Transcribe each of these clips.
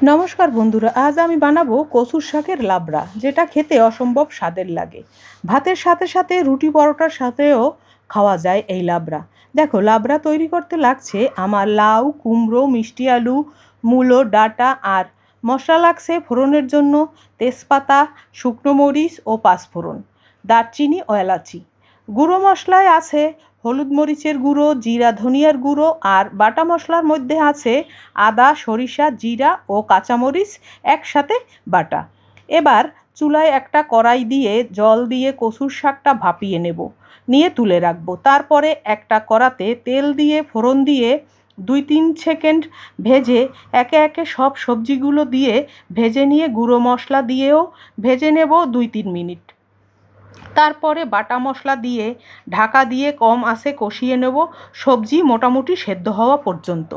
নমস্কার বন্ধুরা, আজ আমি বানাবো কচুর শাকের লাবড়া, যেটা খেতে অসম্ভব স্বাদের লাগে। ভাতের সাথে সাথে রুটি পরোটার সাথেও খাওয়া যায় এই লাবড়া। দেখো, লাবড়া তৈরি করতে লাগছে আমার লাউ, কুমড়ো, মিষ্টি আলু, মূলো, ডাঁটা আর মশলা লাগছে ফোড়নের জন্য তেজপাতা, শুকনো মরিচ ও পাঁচফোড়ন, দারচিনি ও এলাচি। গুঁড়ো মশলায় আছে হলুদ মরিচের গুঁড়ো, জিরা ধনিয়ার গুঁড়ো আর বাটা মশলার মধ্যে আছে আদা, সরিষা, জিরা ও কাঁচামরিচ একসাথে বাটা। এবার চুলায় একটা কড়াই দিয়ে জল দিয়ে কচুর শাকটা ভাপিয়ে নিয়ে তুলে রাখবো। তারপরে একটা কড়াতে তেল দিয়ে ফোড়ন দিয়ে 2-3 সেকেন্ড ভেজে একে একে সব সবজিগুলো দিয়ে ভেজে নিয়ে গুঁড়ো মশলা দিয়েও ভেজে নেব 2-3 মিনিট। তারপরে বাটা মশলা দিয়ে ঢাকা দিয়ে কম আঁচে কষিয়ে নেব সবজি মোটামুটি সেদ্ধ হওয়া পর্যন্ত।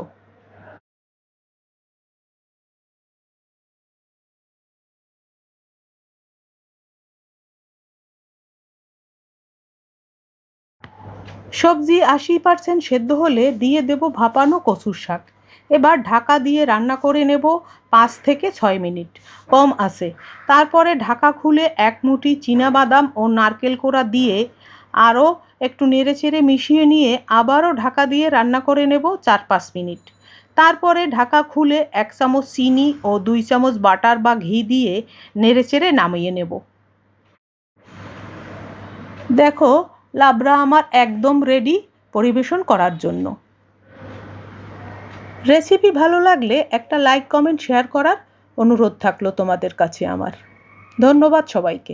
সবজি 80% সেদ্ধ হলে দিয়ে দেব ভাপানো কচুর শাক। এবার ঢাকা দিয়ে রান্না করে নেব 5 থেকে 6 মিনিট কম আঁচে। তারপরে ঢাকা খুলে এক মুঠি চীনাবাদাম ও নারকেল কোড়া দিয়ে আরও একটু নেড়েচেড়ে মিশিয়ে নিয়ে আবারও ঢাকা দিয়ে রান্না করে নেব 4-5 মিনিট। তারপরে ঢাকা খুলে 1 চামচ চিনি ও 2 চামচ বাটার বা ঘি দিয়ে নেড়েচেড়ে নামিয়ে নেব। দেখো, লাবড়া আমার একদম রেডি পরিবেশন করার জন্য। রেসিপি ভালো লাগলে একটা লাইক, কমেন্ট, শেয়ার করার অনুরোধ থাকলো তোমাদের কাছে আমার। ধন্যবাদ সবাইকে।